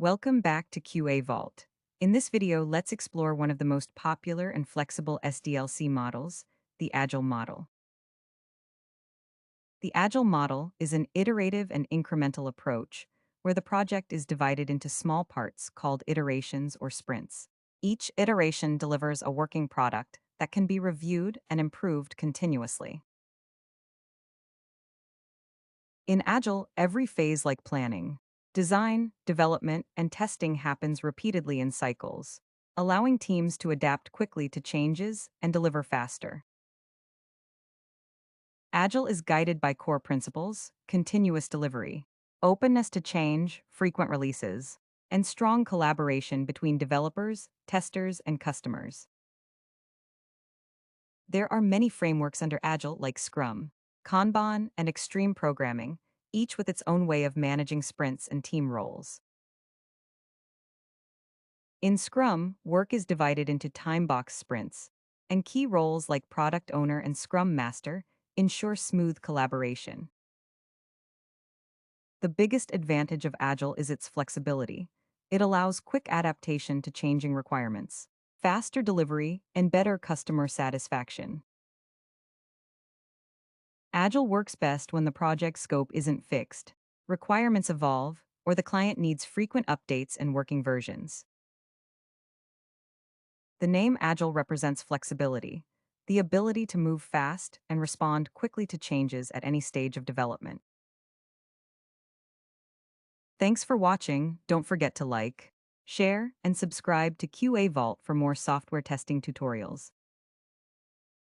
Welcome back to QA Vault. In this video, let's explore one of the most popular and flexible SDLC models, the Agile model. The Agile model is an iterative and incremental approach where the project is divided into small parts called iterations or sprints. Each iteration delivers a working product that can be reviewed and improved continuously. In Agile, every phase like planning, design, development, and testing happens repeatedly in cycles, allowing teams to adapt quickly to changes and deliver faster. Agile is guided by core principles, continuous delivery, openness to change, frequent releases, and strong collaboration between developers, testers, and customers. There are many frameworks under Agile like Scrum, Kanban, and extreme programming, each with its own way of managing sprints and team roles. In Scrum, work is divided into time-box sprints, and key roles like product owner and Scrum master ensure smooth collaboration. The biggest advantage of Agile is its flexibility. It allows quick adaptation to changing requirements, faster delivery, and better customer satisfaction. Agile works best when the project scope isn't fixed, requirements evolve, or the client needs frequent updates and working versions. The name Agile represents flexibility, the ability to move fast and respond quickly to changes at any stage of development. Thanks for watching. Don't forget to like, share, and subscribe to QA Vault for more software testing tutorials.